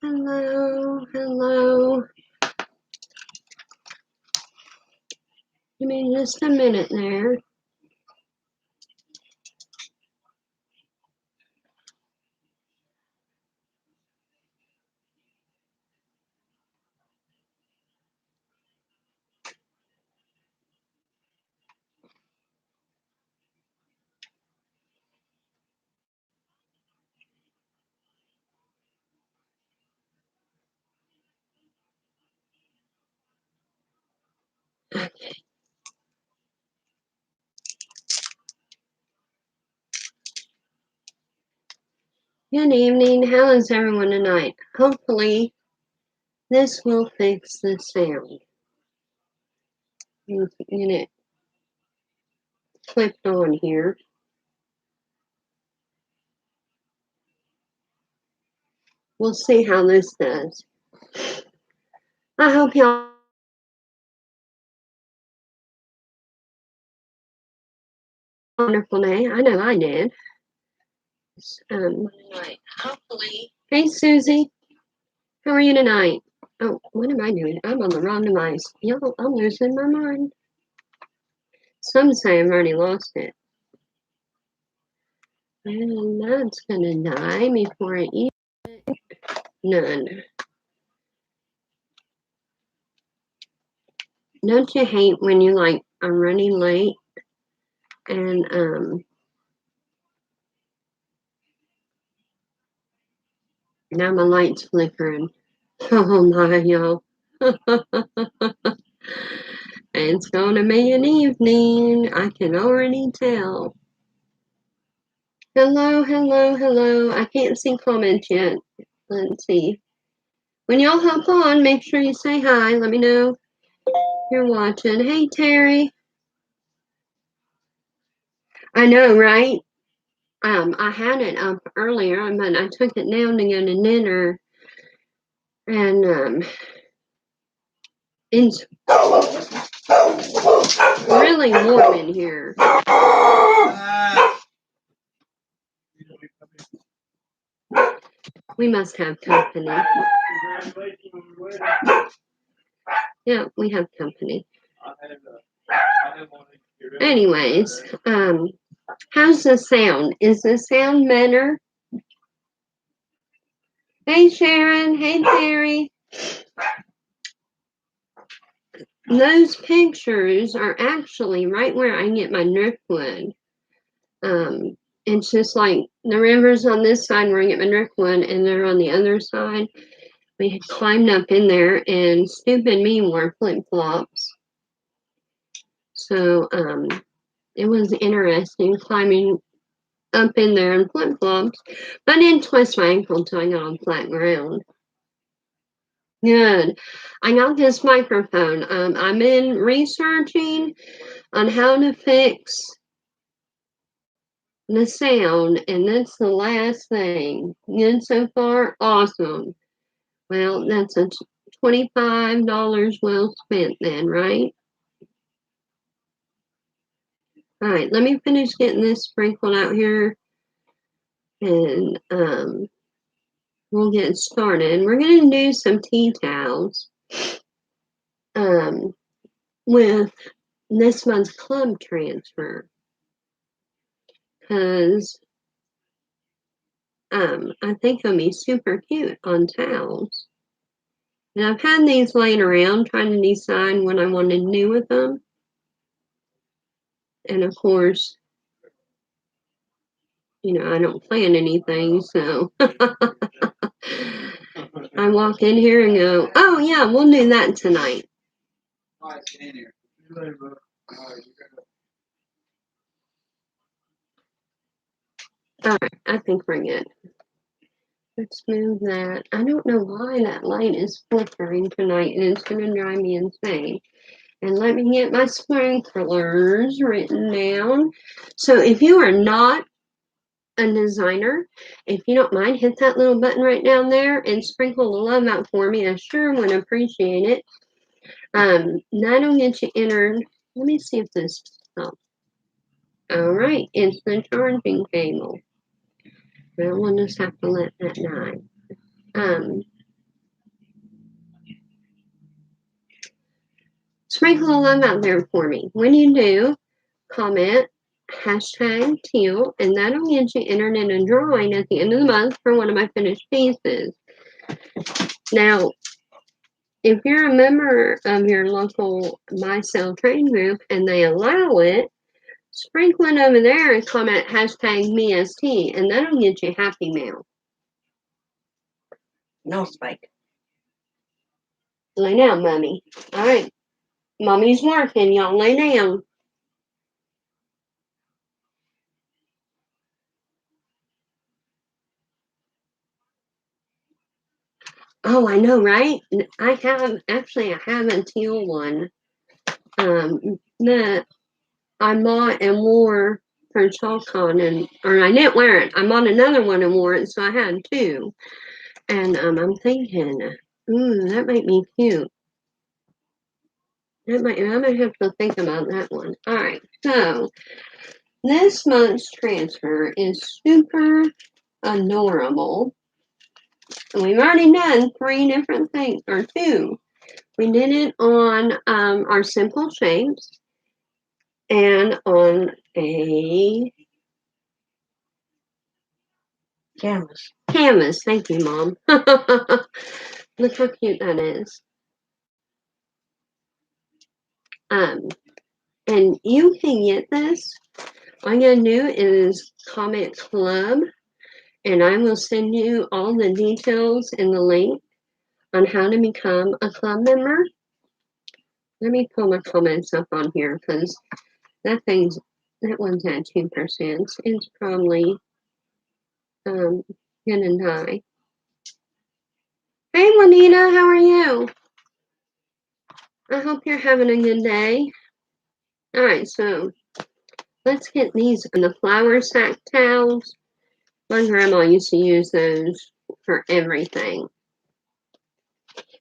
Hello, hello. Give me just a minute there. Good evening. How is everyone tonight? Hopefully, this will fix the sound. Get it flipped on here. We'll see how this does. I hope y'all have a wonderful day. I know I did. Hopefully. Hey, Susie. How are you tonight? Oh, what am I doing? I'm on the wrong device. Y'all, I'm losing my mind. Some say I've already lost it. And that's gonna die before I eat it. None. Don't you hate when you like are running late and now my light's flickering. Oh my y'all. It's gonna be an evening. I can already tell. Hello, hello, hello. I can't see comments yet. Let's see. When y'all hop on, make sure you say hi. Let me know you're watching. Hey Terry. I know, right? I had it up earlier, but I took it down to go to dinner, and it's really warm in here. We must have company. Yeah, we have company. Anyways, how's the sound? Is the sound better? Hey Sharon, hey Terry. Those pictures are actually right where I get my driftwood. It's just like the river's on this side where I get my driftwood, and they're on the other side. We had climbed up in there, and stupid me wore flip flops. So it was interesting climbing up in there in flip flops. But I didn't twist my ankle until I got on flat ground. Good. I got this microphone. I've been researching on how to fix the sound, and that's the last thing. Good so far? Awesome. Well, that's a $25 well spent then, right? All right, let me finish getting this sprinkled out here, and we'll get started. We're going to do some tea towels with this month's club transfer, because I think it'll be super cute on towels. And I've had these laying around trying to decide what I want to do with them. And of course, you know, I don't plan anything, so I walk in here and go, oh yeah, we'll do that tonight. All right, I think we're good. Let's move that. I don't know why that light is flickering tonight, and it's going to drive me insane. And let me get my sprinklers written down. So if you are not a designer, if you don't mind, hit that little button right down there and sprinkle the love out for me. I sure would appreciate it. That'll get you entered. Let me see if this helps. All right, it's the charging cable. Well, we'll just have to let that die. sprinkle a love out there for me. When you do, comment hashtag teal, and that'll get you entered in a drawing at the end of the month for one of my finished pieces. Now, if you're a member of your local My Cell Trade group and they allow it, sprinkle it over there and comment hashtag MeST, and that'll get you Happy Mail. No, Spike. Lay down, Mommy. All right. Mommy's working. Y'all lay down. Oh, I know, right? I have a teal one that I bought and wore for ChalkCon, or I didn't wear it. I bought another one and wore it, so I had two. And I'm thinking, that might be cute. I might have to think about that one. All right, so this month's transfer is super adorable. And we've already done 3 different things, or 2. We did it on our simple shapes and on a Canvas. canvas. Thank you, Mom. Look how cute that is. And you can get this. All you gotta do is comment club, and I will send you all the details and the link on how to become a club member. Let me pull my comments up on here because that one's at 2%. It's probably gonna die. Hey Juanita, how are you? I hope you're having a good day. All right, so let's get these in the flour sack towels. My grandma used to use those for everything.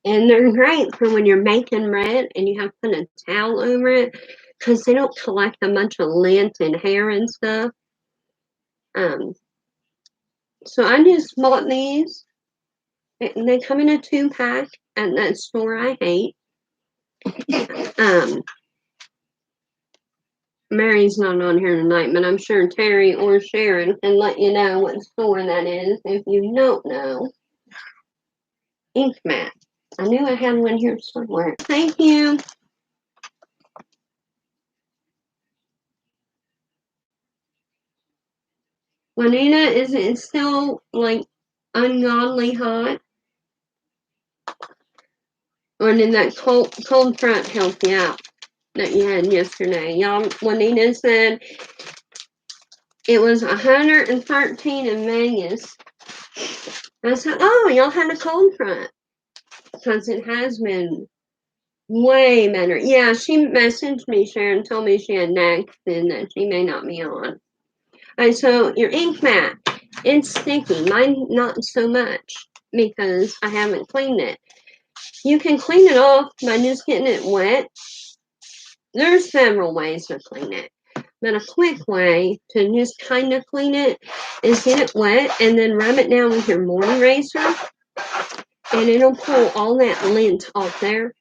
And they're great for when you're making bread and you have to put a towel over it because they don't collect a bunch of lint and hair and stuff. So I just bought these. And they come in a 2-pack at that store I hate. Mary's not on here tonight, but I'm sure Terry or Sharon can let you know what store that is if you don't know. Ink mat. I knew I had one here somewhere. Thank you. Juanita, is it still like ungodly hot? Or did that cold front help you out that you had yesterday? Y'all, Juanita said it was 113 in Vegas. I said, oh, y'all had a cold front. Because it has been way better. Yeah, she messaged me, Sharon, told me she had next and that she may not be on. Alright, so your ink mat, it's sticky. Mine not so much because I haven't cleaned it. You can clean it off by just getting it wet. There's several ways to clean it. But a quick way to just kind of clean it is get it wet and then rub it down with your morning eraser. And it'll pull all that lint off there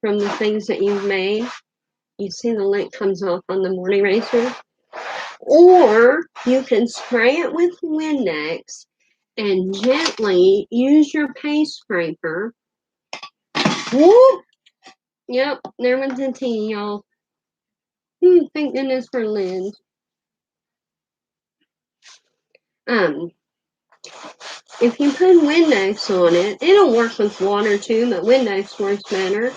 from the things that you've made. You see the lint comes off on the morning eraser. Or you can spray it with Windex and gently use your paste scraper. Whoop! Yep, there went the tea, y'all. Thank goodness for Lynn. If you put Windex on it, it'll work with water too, but Windex works better.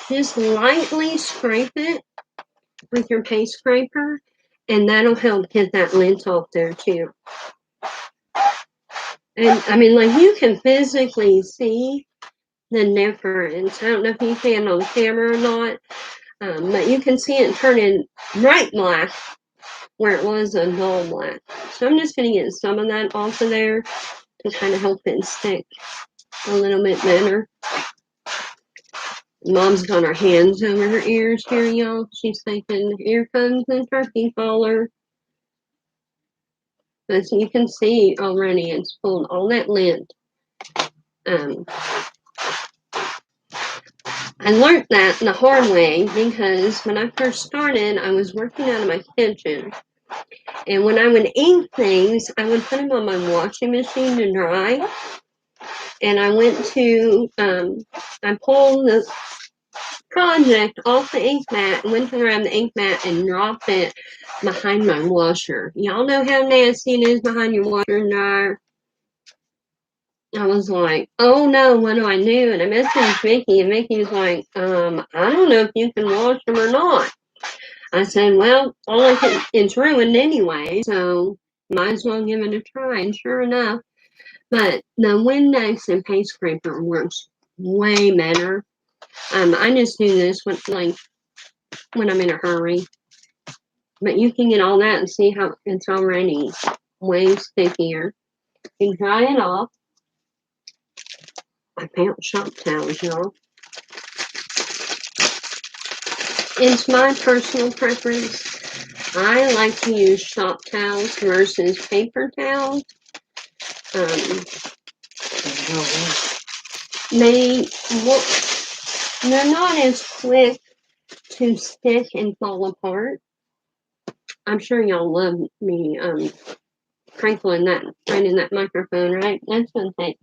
Just lightly scrape it with your paste scraper, and that'll help get that lint off there too. And I mean, like, you can physically see the difference. I don't know if you can on camera or not, but you can see it turning bright black where it was a dull black. So I'm just going to get some of that off of there to kind of help it stick a little bit better. Mom's got her hands over her ears here, y'all. She's thinking, here comes the turkey caller. As you can see already, it's pulled all that lint. I learned that the hard way because when I first started, I was working out of my kitchen. And when I would ink things, I would put them on my washing machine to dry. And I pulled the project off the ink mat, went to grab the ink mat and dropped it behind my washer. Y'all know how nasty it is behind your washer and dryer? I was like, oh no, what do I do? And I messaged Mickey, and Mickey was like, I don't know if you can wash them or not. I said, well, it's ruined anyway, so might as well give it a try. And sure enough, but the Windex and paint scraper works way better. I just do this when I'm in a hurry. But you can get all that and see how it's already way stickier. You can dry it off. I found shop towels, y'all. It's my personal preference. I like to use shop towels versus paper towels. They're not as quick to stick and fall apart. I'm sure y'all love me crinkling that right in that microphone, right? That's gonna take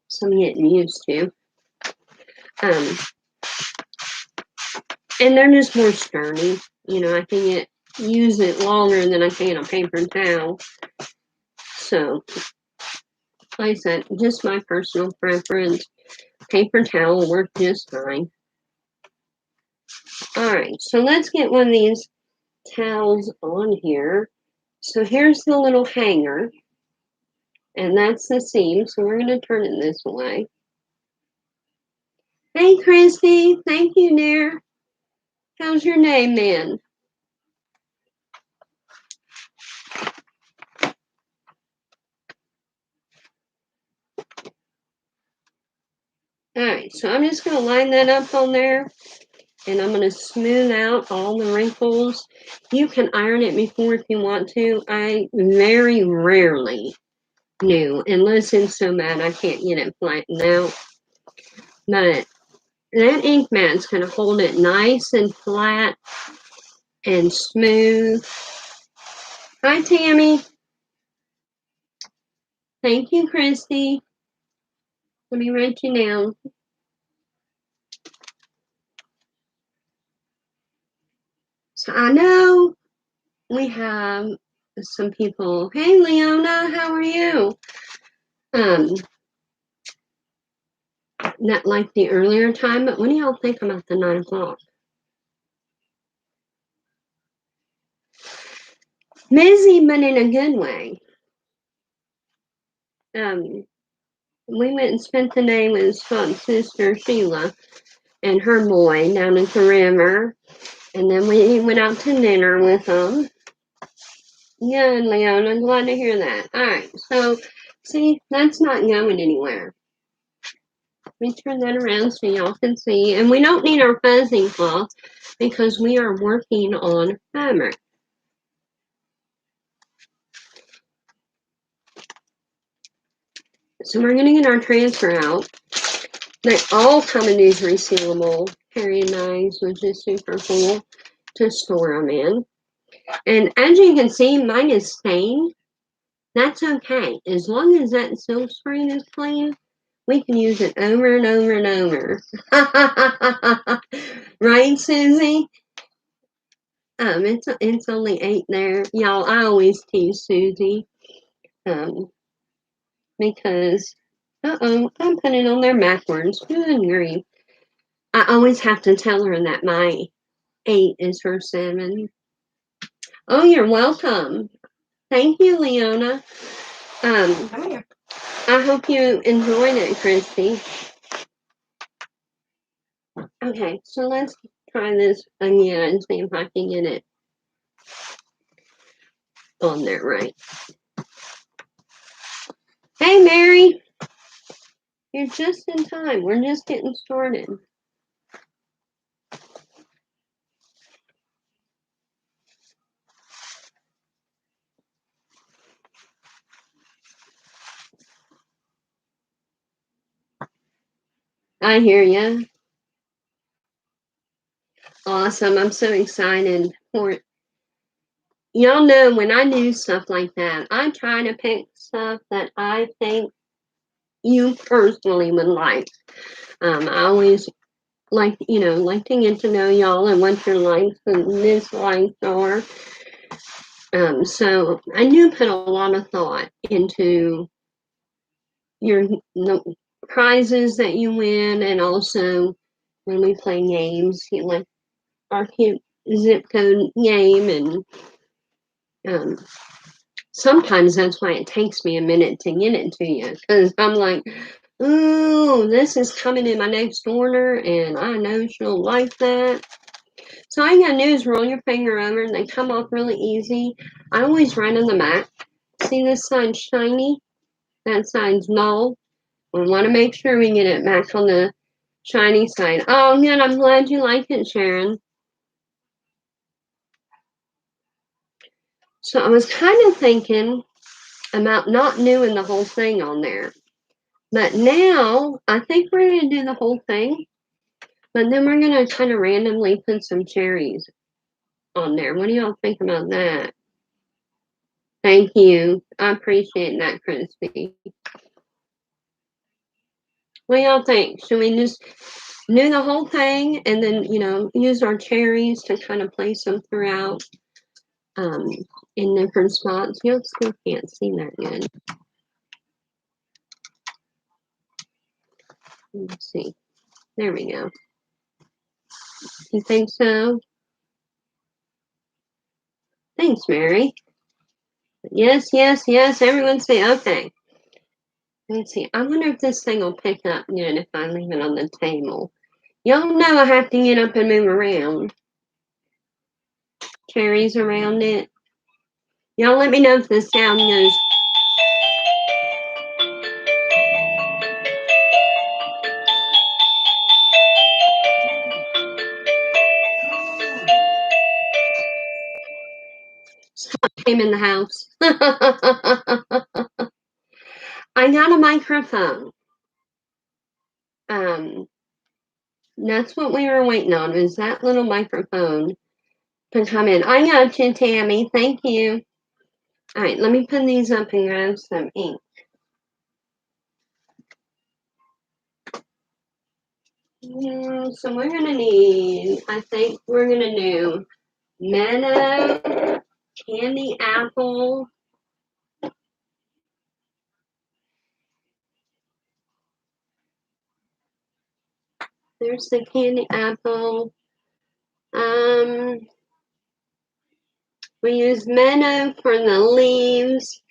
some getting used to. And they're just more sturdy. You know, I can use it longer than I can a paper towel. So, like I said, just my personal preference. Paper towel will work just fine. Alright, so let's get one of these towels on here. So here's the little hanger. And that's the seam. So we're going to turn it this way. Hey, Christy. Thank you, dear. How's your name, man? Alright, so I'm just going to line that up on there. And I'm going to smooth out all the wrinkles. You can iron it before if you want to. I very rarely do, unless it's so bad I can't get it flattened out. But that ink mat's going to hold it nice and flat and smooth. Hi, Tammy. Thank you, Christy. Let me write you down. So I know we have some people. Hey, Leona, how are you? Not like the earlier time, but what do y'all think about the 9 o'clock? Busy, but in a good way. We went and spent the day with Scott's sister Sheila and her boy down at the river, and then we went out to dinner with them. Yeah, Leona, I'm glad to hear that. All right, so see, that's not going anywhere. Let me turn that around so y'all can see. And we don't need our fuzzing cloth because we are working on fabric. So we're going to get our transfer out. They all come in these resealable carrying bags, which is super cool to store them in. And as you can see, mine is stained. That's okay. As long as that silk screen is clean, we can use it over and over and over. Right, Susie? It's only 8 there. Y'all, I always tease Susie. Because I'm putting it on there backwards. Good grief. I always have to tell her that my 8 is her 7. Oh, you're welcome. Thank you, Leona. Come here. I hope you enjoyed it, Christy. Okay, so let's try this again and see if I can get it on there right. Hey, Mary. You're just in time. We're just getting started. I hear ya. awesome. I'm so excited for it. Y'all know when I do stuff like that, I try to pick stuff that I think you personally would like. I always like to get to know y'all and what your likes and dislikes are. So I do put a lot of thought into the prizes that you win, and also when we play games, like our cute zip code game, and sometimes that's why it takes me a minute to get it to you, because I'm like, ooh, this is coming in my next order, and I know she'll like that. So all you gotta do is roll your finger over, and they come off really easy. I always write on the back. See this side shiny? That side's null. We want to make sure we get it back on the shiny side. Oh, good. I'm glad you like it, Sharon. So I was kind of thinking about not doing the whole thing on there. But now I think we're going to do the whole thing. But then we're going to kind of randomly put some cherries on there. What do y'all think about that? Thank you. I appreciate that, Christy. What do y'all think? Should we just do the whole thing and then, use our cherries to kind of place them throughout in different spots? You still can't see that good. Let's see. There we go. You think so? Thanks, Mary. Yes, yes, yes. Everyone say okay. Let's see. I wonder if this thing will pick up good if I leave it on the table. Y'all know I have to get up and move around. Cherries around it. Y'all let me know if the sound goes. Scott came in the house. I got a microphone. That's what we were waiting on, was that little microphone to come in. I got you, Tammy. Thank you. All right, let me put these up and grab some ink. So we're gonna need, I think we're gonna do Menno, candy apple. There's the candy apple. We use Menno for the leaves.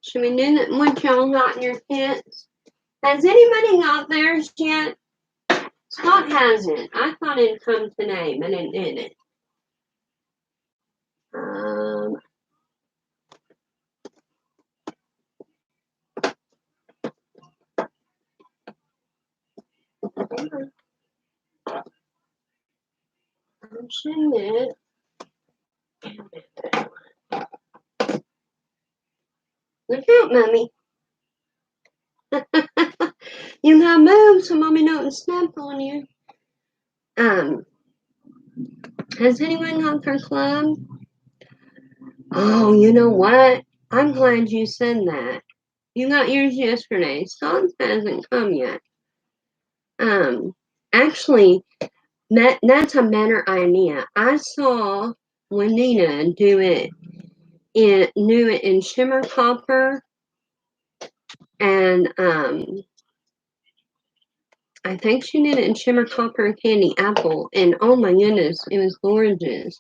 Should we do that? What y'all got in your kits? Has anybody got theirs yet? Scott hasn't. I thought it'd come today, but it didn't. I'm seeing it. Look out, Mommy. You gotta move so Mommy don't snap on you. Has anyone got their club? Oh, you know what? I'm glad you said that. You got yours yesterday. Scott's hasn't come yet. Actually, that's a better idea. I saw Juanita do it in shimmer copper, and I think she did it in shimmer copper and candy apple, and oh my goodness, it was gorgeous.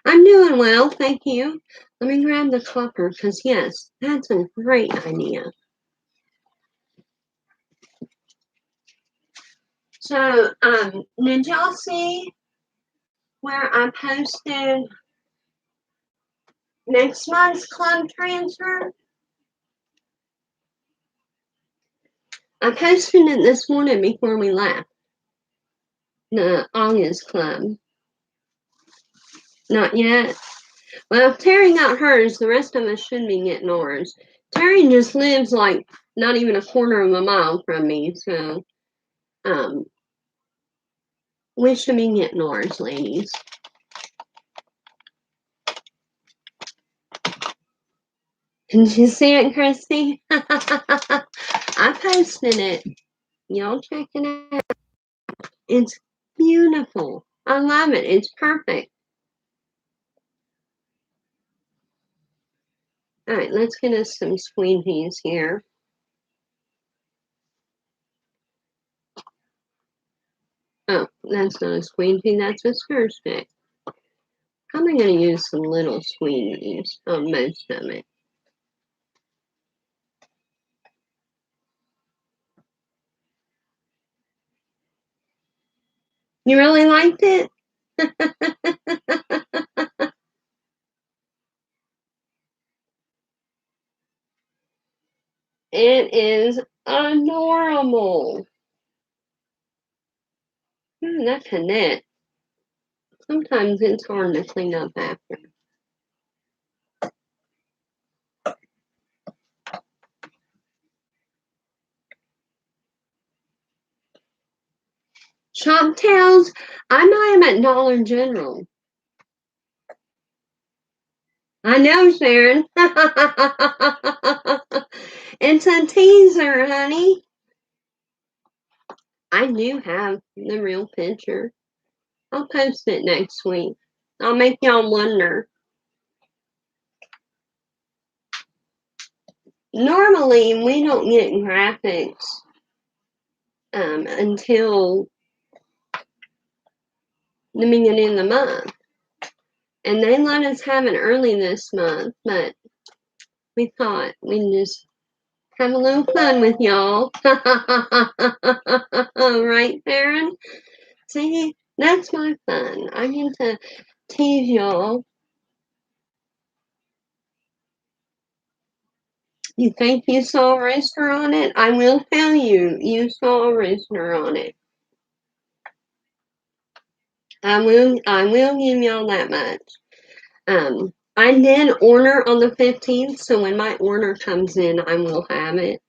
I'm doing well, thank you. Let me grab the copper, because yes, that's a great idea. So, did y'all see where I posted next month's club transfer? I posted it this morning before we left. The August club. Not yet. Well, if Terry got hers, the rest of us should be getting ours. Terry just lives like not even a quarter of a mile from me, so We should be getting ours, ladies. Did you see it, Christy? I posted it. Y'all check it out. It's beautiful. I love it. It's perfect. All right, let's get us some squeegees here. Oh, that's not a squeegee, that's a stir stick. I'm going to use some little squeegees on most of it. You really liked it? It is adorable. That's a net. Sometimes it's hard to clean up after. Shop towels, I buy them at Dollar General. I know, Sharon. It's a teaser, honey. I do have the real picture. I'll post it next week. I'll make y'all wonder. Normally, we don't get graphics until the beginning of the month. And they let us have it early this month, but we thought we'd just have a little fun with y'all. Right, Sharon? See, that's my fun. I get to tease y'all. You think you saw a rooster on it? I will tell you, you saw a rooster on it. I will give y'all that much. I did order on the 15th, so when my order comes in, I will have it.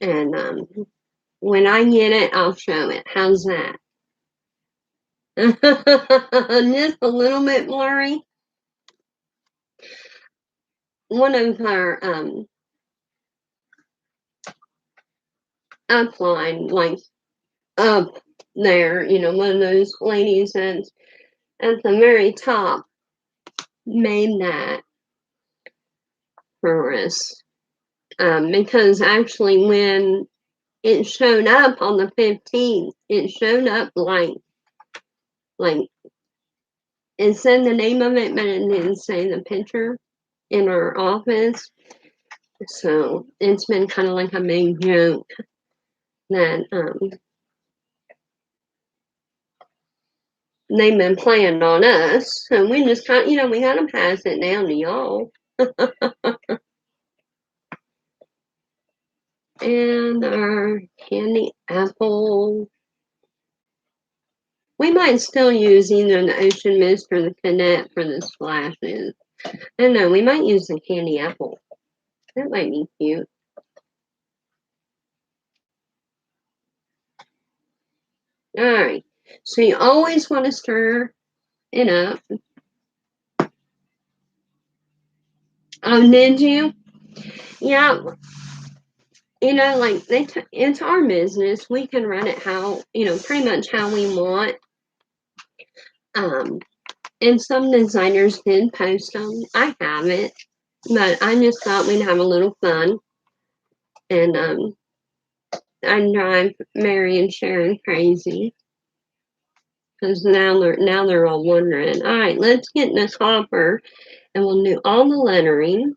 And when I get it, I'll show it. How's that? Just a little bit blurry. One of our upline, like up there, one of those ladies that's at the very top made that for us. Because actually when it showed up on the 15th, it showed up like it said the name of it, but it didn't say the picture in our office. So it's been kind of like a big joke that they've been playing on us. So we just kind of, we got to pass it down to y'all. And our candy apple. We might still use either the Ocean Mist or the Cadet for the splashes. I don't know, we might use the candy apple. That might be cute. Alright, so you always want to stir it up. Oh, did you? Yeah. Like it's our business. We can run it how, pretty much how we want. And some designers did post them. I haven't, but I just thought we'd have a little fun. And I drive Mary and Sharon crazy because now they're all wondering. All right, let's get this hopper, and we'll do all the lettering.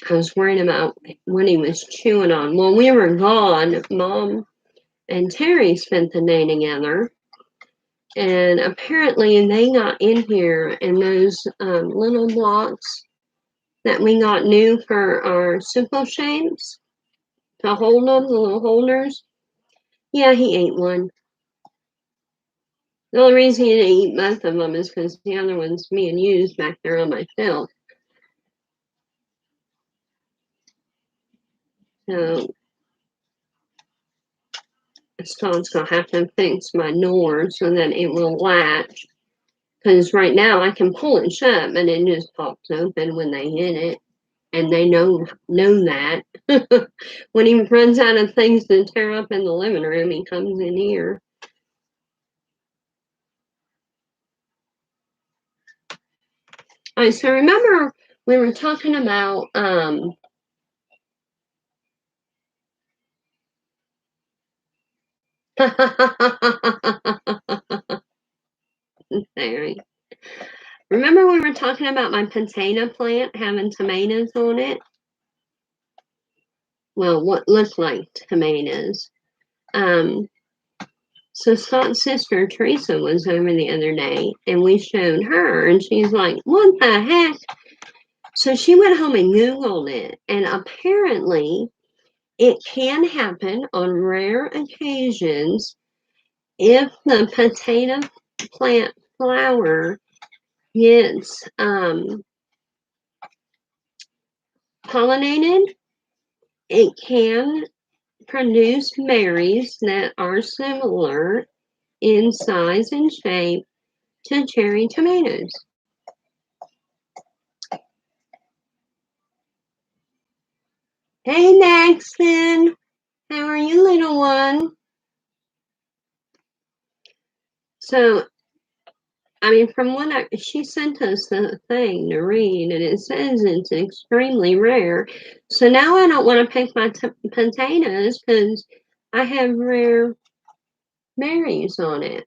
I was worried about what he was chewing on. Well, we were gone. Mom and Terry spent the day together. And apparently they got in here, and those little blocks that we got new for our simple shapes to hold them, the little holders. Yeah, he ate one. The only reason you didn't eat both of them is because the other one's being used back there on my shelf. So Scott's gonna have to fix my door so that it will latch. Because right now I can pull it shut, but it just pops open when they hit it, and they know that. When he runs out of things to tear up in the living room, he comes in here. All right, so remember we were talking about Sorry. Remember we were talking about my potato plant having tomatoes on it? Well, what looked like tomatoes. So Scott's sister Teresa was over the other day, and we showed her, and she's like, "What the heck?" So she went home and Googled it, and apparently it can happen on rare occasions if the potato plant flower gets pollinated. It can produce berries that are similar in size and shape to cherry tomatoes. Hey, Maxton, how are you, little one? So, I mean, from what she sent us the thing to read, and it says it's extremely rare. So now I don't want to pick my potatoes because I have rare berries on it.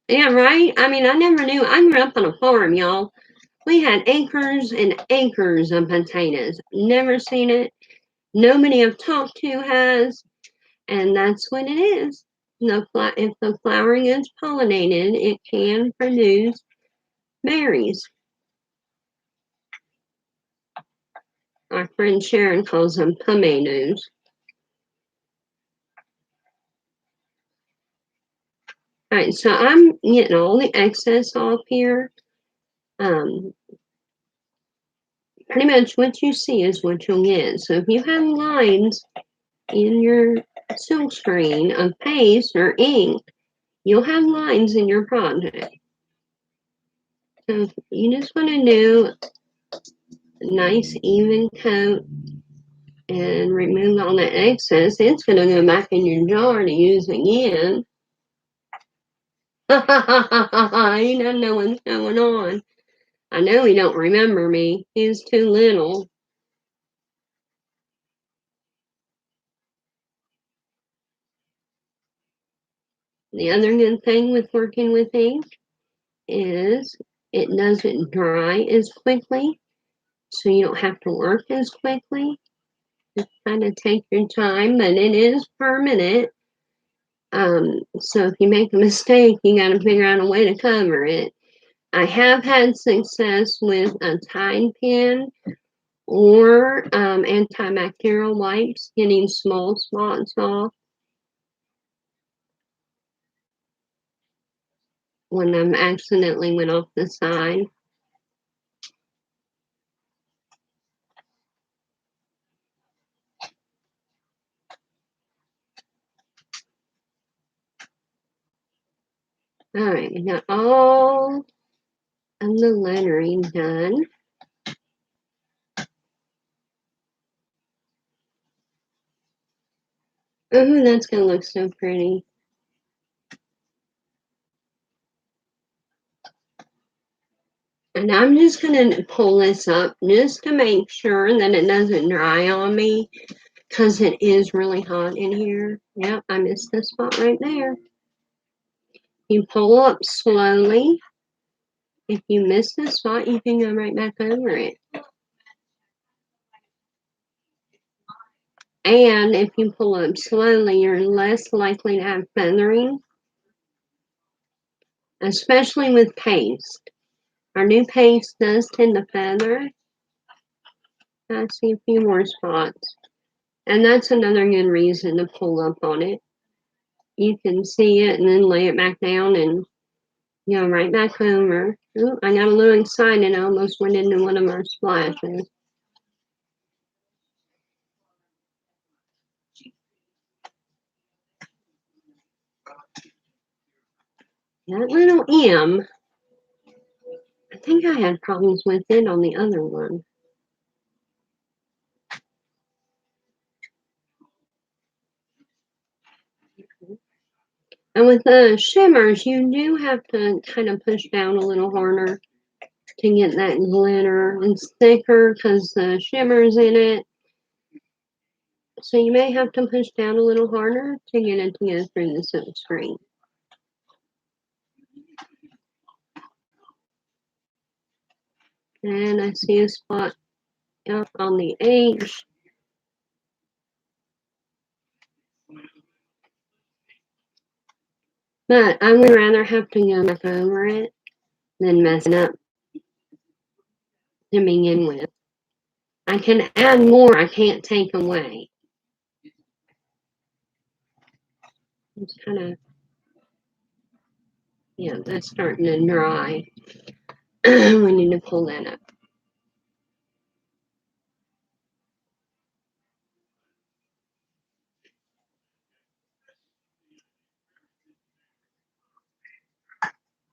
Yeah, right? I mean, I never knew. I grew up on a farm, y'all. We had acres and acres of potatoes. Never seen it. Nobody I've talked to has. And that's what it is. If the flower gets pollinated, it can produce berries. Our friend Sharon calls them tomatoes. All right, so I'm getting all the excess off here. Pretty much what you see is what you'll get. So if you have lines in your silk screen of paste or ink, you'll have lines in your project. So you just want to do a nice even coat and remove all the excess. It's going to go back in your jar to use again. He doesn't know what's going on. I know he don't remember me. He's too little. The other good thing with working with ink is it doesn't dry as quickly, so you don't have to work as quickly. Just kind of take your time, but it is permanent. So if you make a mistake, you got to figure out a way to cover it. I have had success with a Tide pen or antibacterial wipes getting small spots off when I'm accidentally went off the side. All right, we got all of the lettering done. Oh, that's gonna look so pretty. And I'm just gonna pull this up just to make sure that it doesn't dry on me because it is really hot in here. Yep, I missed this spot right there. You pull up slowly. If you miss this spot, you can go right back over it. And if you pull up slowly, you're less likely to have feathering, especially with paste. Our new paste does tend to feather. I see a few more spots. And that's another good reason to pull up on it. You can see it and then lay it back down and Go right back over. Ooh, I got a little excited. I almost went into one of our splashes. That little M, I think I had problems with it on the other one. And with the shimmers, you do have to kind of push down a little harder to get that glitter. It's thicker because the shimmer's in it. So you may have to push down a little harder to get it to go through the silk screen. And I see a spot up on the H. But I would rather have to go back over it than mess it up to begin with. I can add more, I can't take away. It's kind of, yeah, that's starting to dry. We need to pull that up.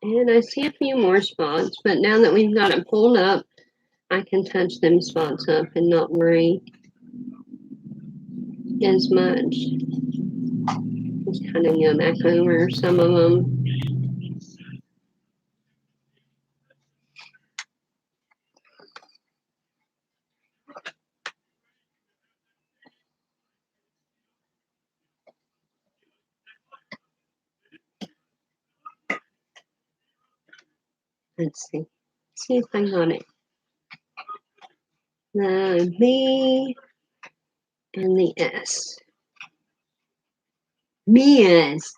And I see a few more spots, but now that we've got it pulled up, I can touch them spots up and not worry as much. Just kind of go back over some of them. Let's see. See if I got it. The B and the S. Mies.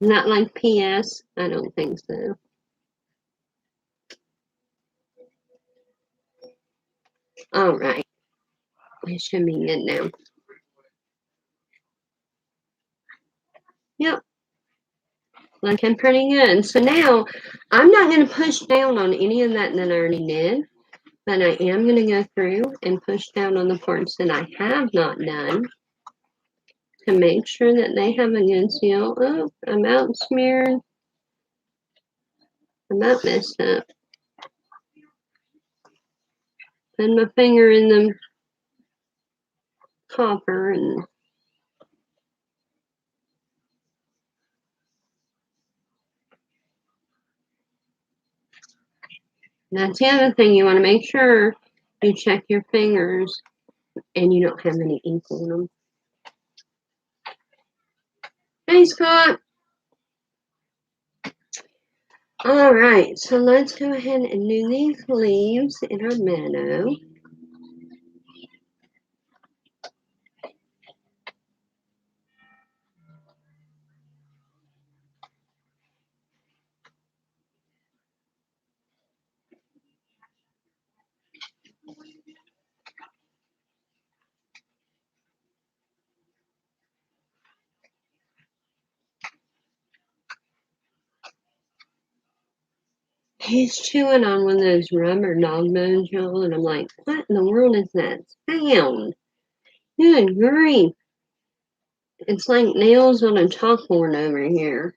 Not like PS? I don't think so. All right. It should be good now. Yep. Looking pretty good. So now I'm not going to push down on any of that I already did, but I am going to go through and push down on the parts that I have not done to make sure that they have a good seal. Oh, I'm out smeared. I'm out messed up. Put my finger in the copper and that's the other thing. You want to make sure you check your fingers and you don't have any ink on them. Hey, Scott. All right, so let's go ahead and do these leaves in our meadow. He's chewing on one of those rubber dog bones, y'all, and I'm like, what in the world is that sound? Good grief. It's like nails on a chalkboard over here.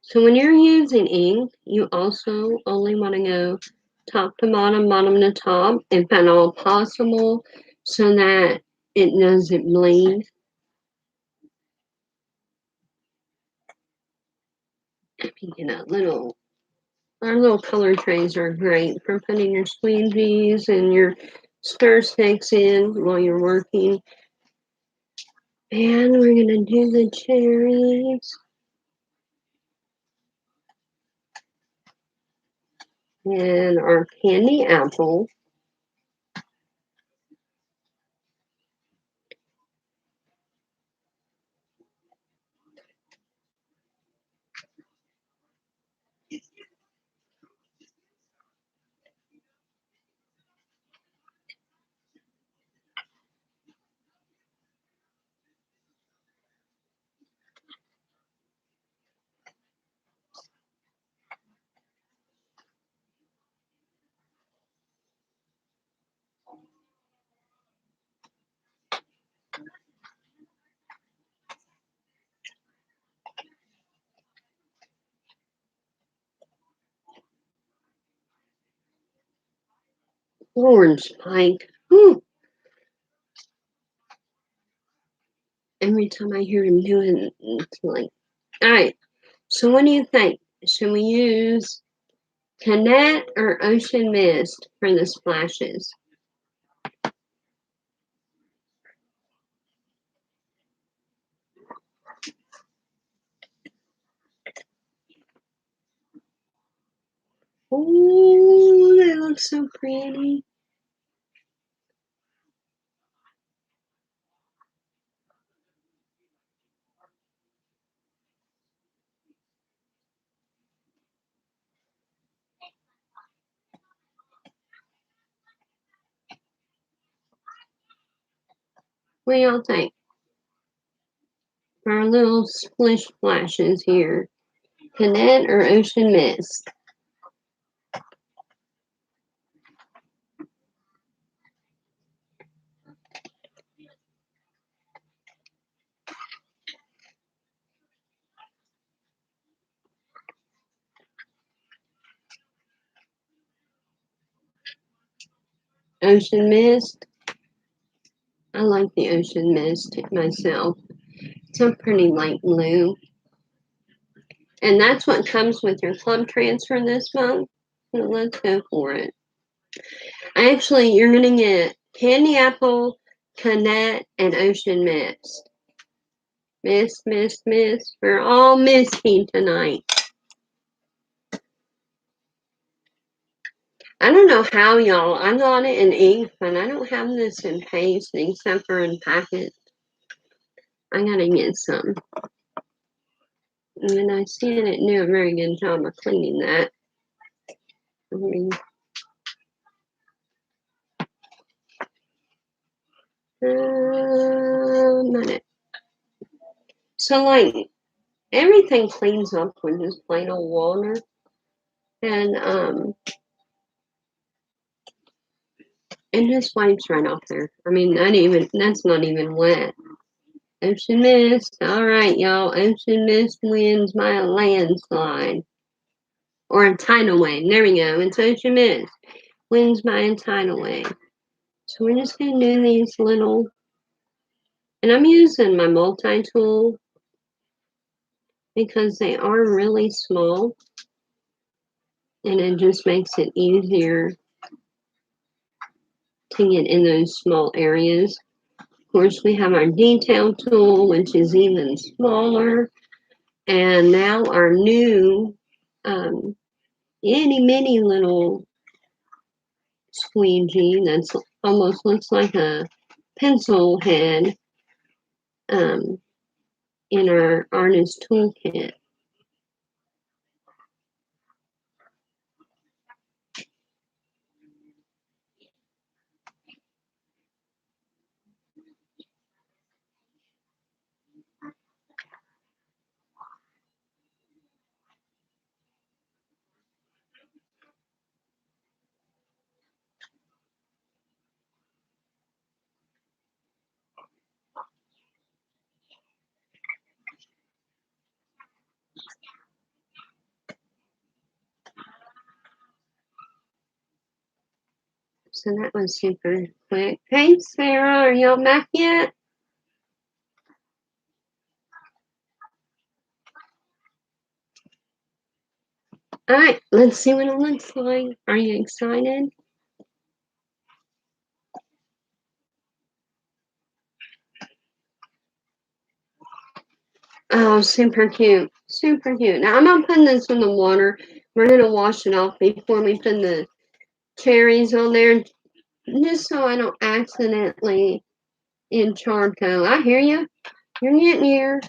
So when you're using ink, you also only want to go top to bottom, bottom to top, if at all possible, so that it doesn't bleed. If you get a little, our little color trays are great for putting your squeegees and your stir sticks in while you're working. And we're gonna do the cherries. And our candy apple. Orange Spike. Whew. Every time I hear him doing it, it's like, all right. So what do you think? Should we use Canet or Ocean Mist for the splashes? Oh, they look so pretty. What do y'all think? For our little splish splashes here. Canet or Ocean Mist? Ocean Mist. I like the Ocean Mist myself. It's a pretty light blue. And that's what comes with your club transfer this month. So let's go for it. Actually, you're going to get Candy Apple, Canet, and Ocean Mist. Mist, mist, mist. We're all misty tonight. I don't know how, y'all. I got it in ink, but I don't have this in paste except for in packets. I gotta get some. And I see it do a very good job of cleaning that. Minute. So, like, everything cleans up with just plain old water. And, it just wipes right off there. I mean, that's not even wet. Ocean Mist. All right, y'all. Ocean Mist wins by a landslide. Or a tidal wave. There we go. It's Ocean Mist. Wins by a tidal wave. So we're just going to do these little... And I'm using my multi-tool because they are really small. And it just makes it easier to get in those small areas. Of course, we have our detail tool, which is even smaller. And now our new itty bitty little squeegee that's almost looks like a pencil head in our artist toolkit. So that was super quick. Hey, Sarah, are y'all back yet? All right, let's see what it looks like. Are you excited? Oh, super cute. Super cute. Now, I'm not putting this in the water. We're going to wash it off before we put the cherries on there, just so I don't accidentally in Charcoal. I hear you. You're getting here.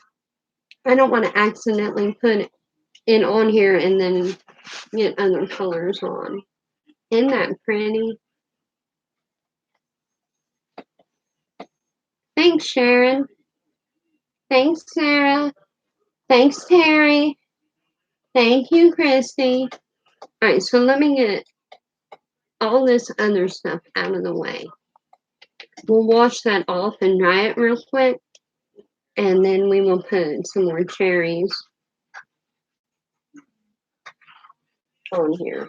I don't want to accidentally put it on here and then get other colors on. Isn't that pretty? Thanks, Sharon. Thanks, Sarah. Thanks, Terry. Thank you, Christy. All right, so let me get all this other stuff out of the way. We'll wash that off and dry it real quick, and then we will put some more cherries on here.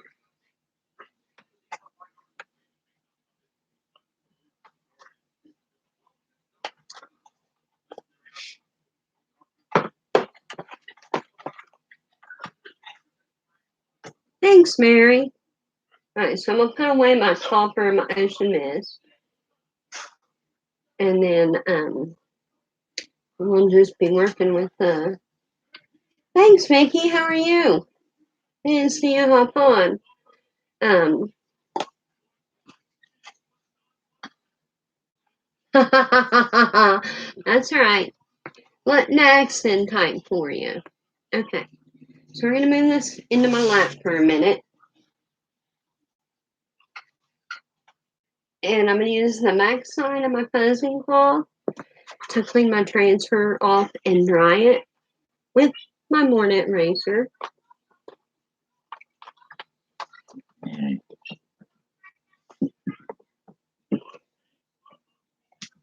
Thanks, Mary. All right, so I'm gonna put away my copper and my ocean mist. And then we'll just be working with thanks, Mickey. How are you? I didn't see you hop on. That's right. Let next in time for you. Okay. So we're gonna move this into my lap for a minute. And I'm gonna use the back side of my fuzzing cloth to clean my transfer off and dry it with my Mornet razor.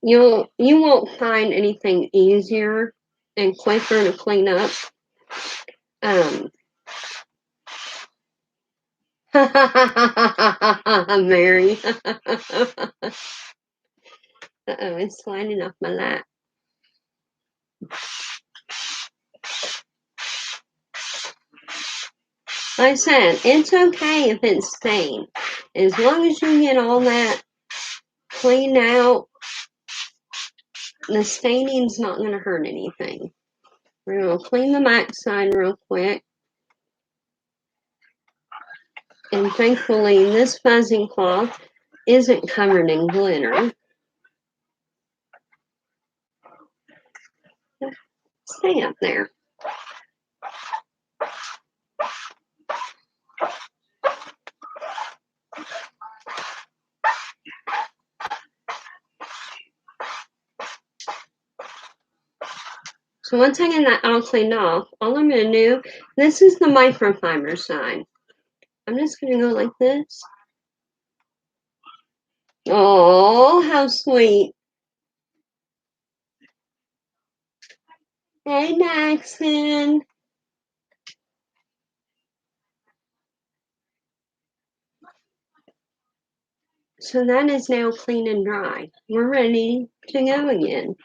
You won't find anything easier and quicker to clean up. Mary. Uh-oh, it's sliding off my lap. Like I said, it's okay if it's stained. As long as you get all that cleaned out, the staining's not going to hurt anything. We're going to clean the back side real quick. And thankfully, this fuzzing cloth isn't covered in glitter. Stay up there. So once I get that all cleaned off, all I'm going to do, this is the microfiber side. I'm just going to go like this. Oh, how sweet. Hey, Maxon. So that is now clean and dry. We're ready to go again.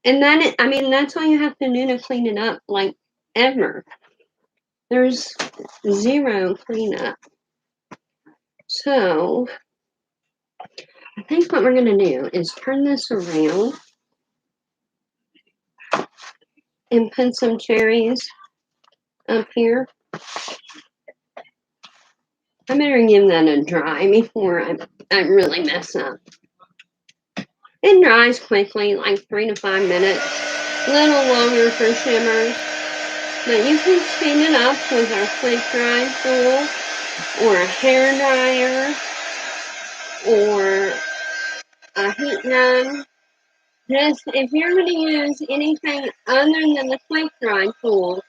And that's all you have to do to clean it up, like ever. There's zero cleanup. So I think what we're going to do is turn this around and put some cherries up here. I better give that a dry before I really mess up. It dries quickly, like 3 to 5 minutes. A little longer for shimmers. But you can speed it up with our quick dry tool, or a hair dryer, or a heat gun. Just, if you're going to use anything other than the quick dry tool,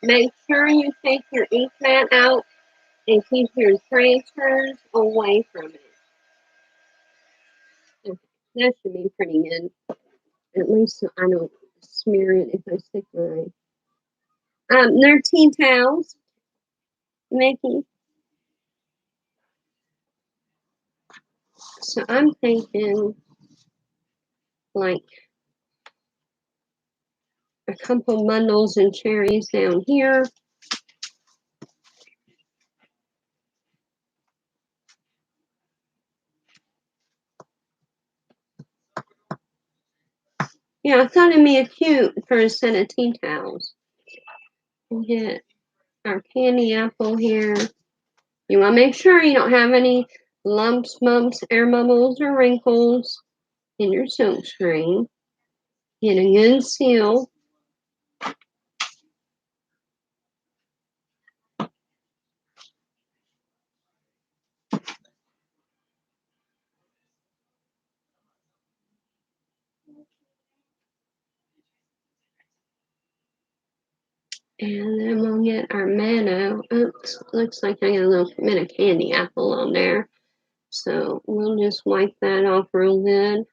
make sure you take your ink mat out and keep your transfers away from it. Okay, that should be pretty good. At least so I don't smear it if I stick my. They're tea towels, Mickey. So I'm thinking like a couple bundles and cherries down here. Yeah, I thought it'd be cute for a set of tea towels. We'll get our candy apple here. You want to make sure you don't have any lumps, bumps, air bubbles, or wrinkles in your silk screen. Get a good seal. And then we'll get our mango. Oops, looks like I got a little bit of candy apple on there. So we'll just wipe that off real good.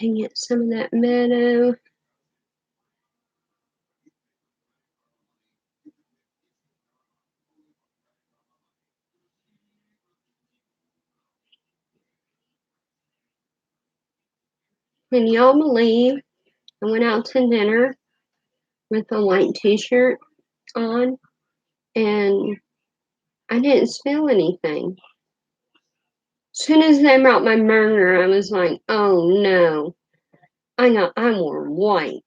And get some of that meadow. Can y'all believe I went out to dinner with a white t-shirt on, and I didn't smell anything. As soon as they brought my burger, I was like, oh no, I wore white.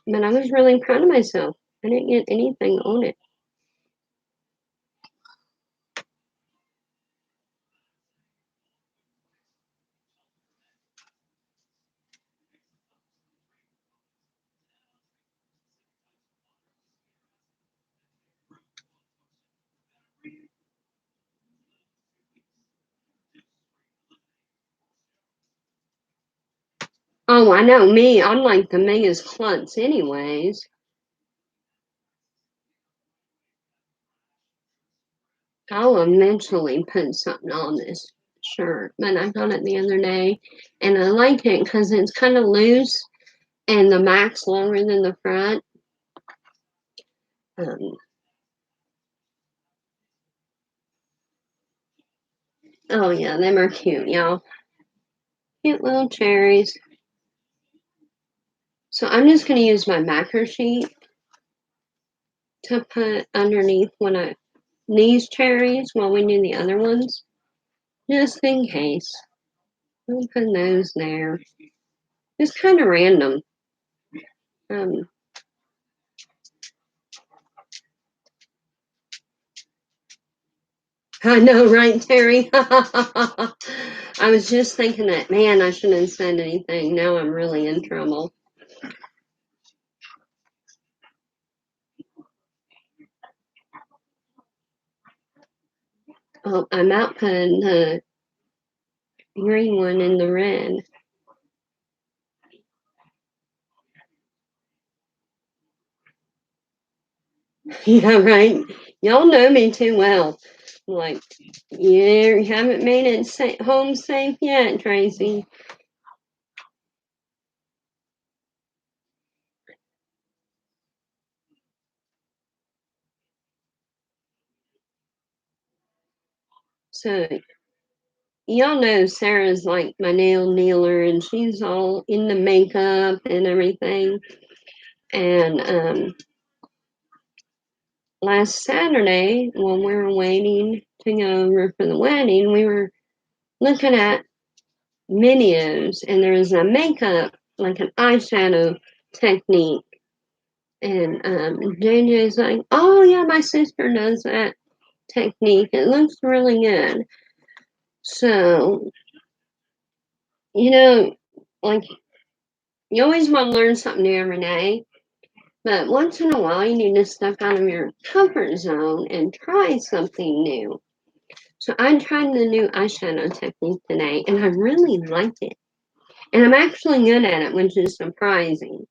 But I was really proud of myself. I didn't get anything on it. Oh, I know me. I'm like the biggest klutz anyways. I'll eventually put something on this shirt, but I got it the other day, and I like it because it's kind of loose, and the back's longer than the front. Oh yeah, them are cute, y'all. Cute little cherries. So I'm just gonna use my backer sheet to put underneath these cherries while we do the other ones, just in case. I'll put those there. It's kind of random. Um, I know, right, Terry? I was just thinking that, man, I shouldn't have said anything. Now I'm really in trouble. Oh, I'm out putting the green one in the red. Yeah, right. Y'all know me too well. Like, you haven't made it home safe yet, Tracy. So, y'all know Sarah's like my nail dealer, and she's all in the makeup and everything. And last Saturday, when we were waiting to go over for the wedding, we were looking at videos, and there's a makeup, like an eyeshadow technique. And JJ's like, oh yeah, my sister does that technique. It looks really good. So, like, you always want to learn something new every day. But once in a while, you need to step out of your comfort zone and try something new. So I tried the new eyeshadow technique today, and I really liked it. And I'm actually good at it, which is surprising.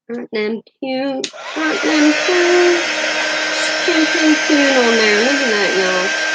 Aren't them cute? Aren't them cute? Stinking cute on there. Look at that, y'all.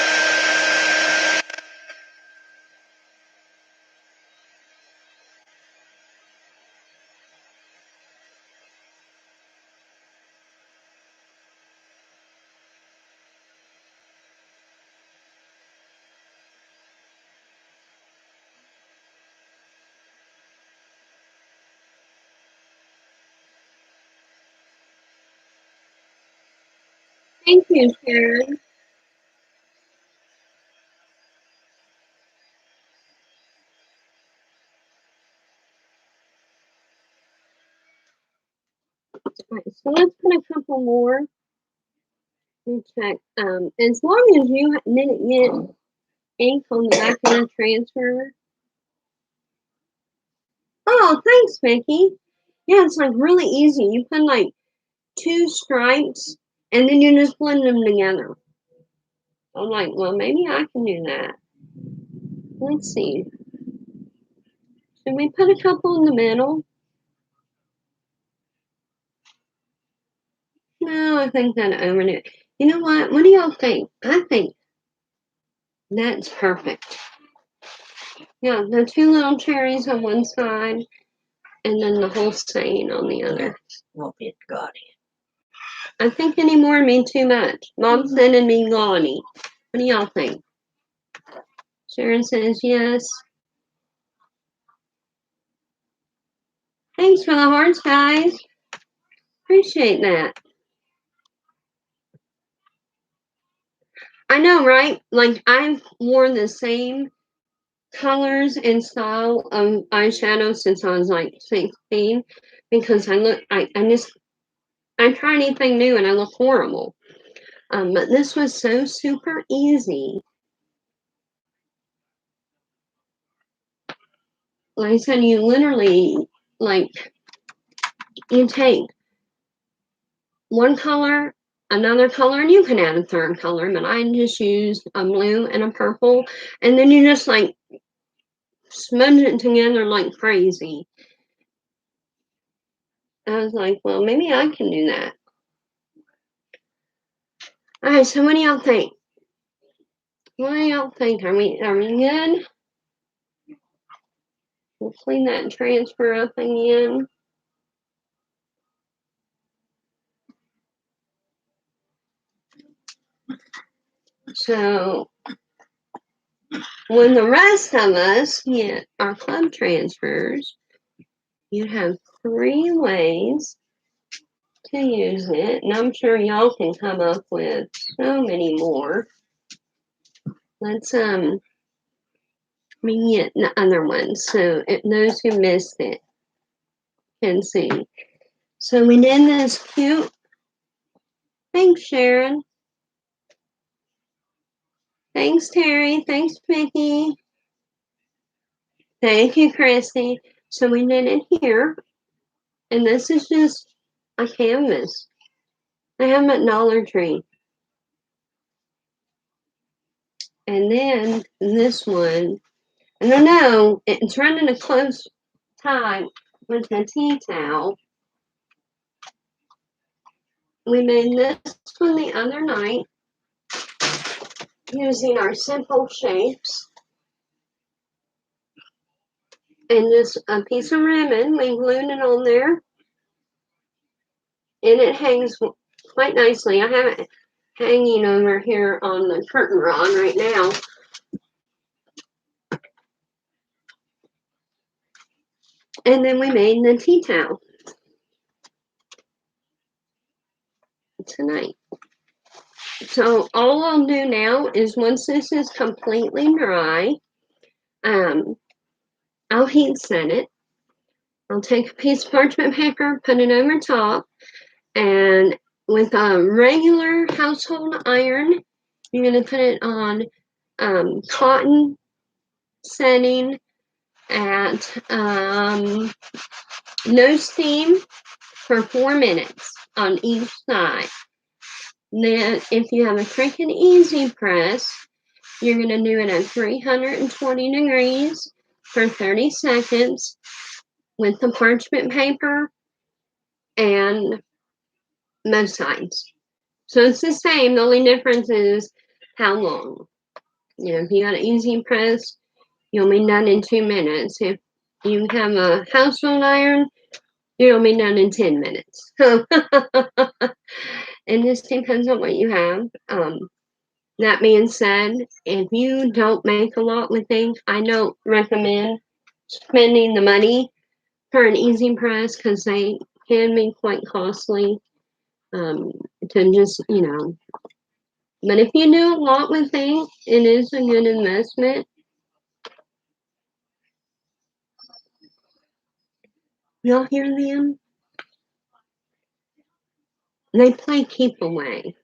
Thank you, Sharon. Right, so let's put a couple more and check. As long as you didn't get ink on the back of the transfer. Oh, thanks, Becky. Yeah, it's like really easy. You put like 2 stripes and then you just blend them together. I'm like, well, maybe I can do that. Let's see. Should we put a couple in the middle? No, I think that over it. You know what? What do y'all think? I think that's perfect. Yeah, the 2 little cherries on one side and then the whole stain on the other. Won't be gaudy. I think any more would be too much. Mom's sending me gaudy. What do y'all think? Sharon says yes. Thanks for the hearts, guys. Appreciate that. I know, right? Like, I've worn the same colors and style of eyeshadow since I was like 16 because I try anything new and I look horrible. But this was so super easy. Like I said, you literally, like, you take one color, another color, and you can add a third color, but I just used a blue and a purple, and then you just like smudge it together like crazy. I was like, well, maybe I can do that. All right, so what do y'all think? What do y'all think? Are we good? We'll clean that transfer up again. So when the rest of us get our club transfers, you have 3 ways to use it, and I'm sure y'all can come up with so many more. Let's get the other one so those who missed it can see. So we did this cute. Thanks, Sharon. Thanks, Terry. Thanks, Mickey. Thank you, Christy. So we did it here, and this is just a canvas. I have them at Dollar Tree. And then this one, I don't know, it's running a close tie with the tea towel. We made this one the other night using our simple shapes. And just a piece of ribbon, we glued it on there. And it hangs quite nicely. I have it hanging over here on the curtain rod right now. And then we made the tea towel tonight. So all I'll do now is once this is completely dry, I'll heat set it. I'll take a piece of parchment paper, put it over top, and with a regular household iron, you're going to put it on cotton setting at no steam for 4 minutes on each side. Then if you have a Cricut Easy Press, you're going to do it at 320 degrees for 30 seconds with the parchment paper and both sides. So it's the same. The only difference is how long. You know, if you got an Easy Press, you'll be done in 2 minutes. If you have a household iron, you'll be done in 10 minutes. It just depends on what you have. That being said, if you don't make a lot with things, I don't recommend spending the money for an Easy Press because they can be quite costly to just, you know. But if you do a lot with things, it is a good investment. Y'all hear them? They play keep away.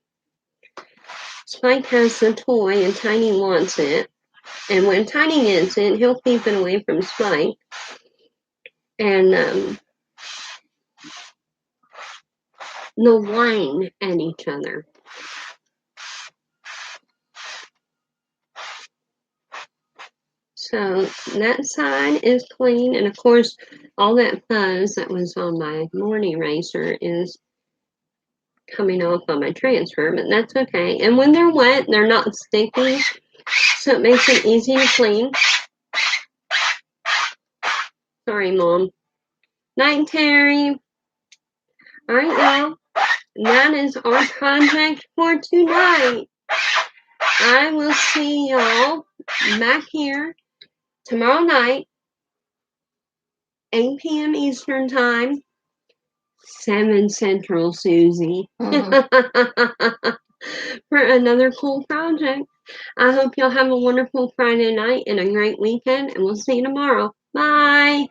Spike has the toy and Tiny wants it. And when Tiny gets it, he'll keep it away from Spike. And they'll whine at each other. So that side is clean. And of course, all that fuzz that was on my morning eraser is coming off on my transfer, but that's okay. And when they're wet, they're not sticky, so it makes it easy to clean. Sorry, Mom. Night, Terry. All right, y'all. That is our project for tonight. I will see y'all back here tomorrow night. 8 p.m. Eastern Time, 7 Central, Susie, for another cool project. I hope you'll have a wonderful Friday night and a great weekend, and we'll see you tomorrow. Bye.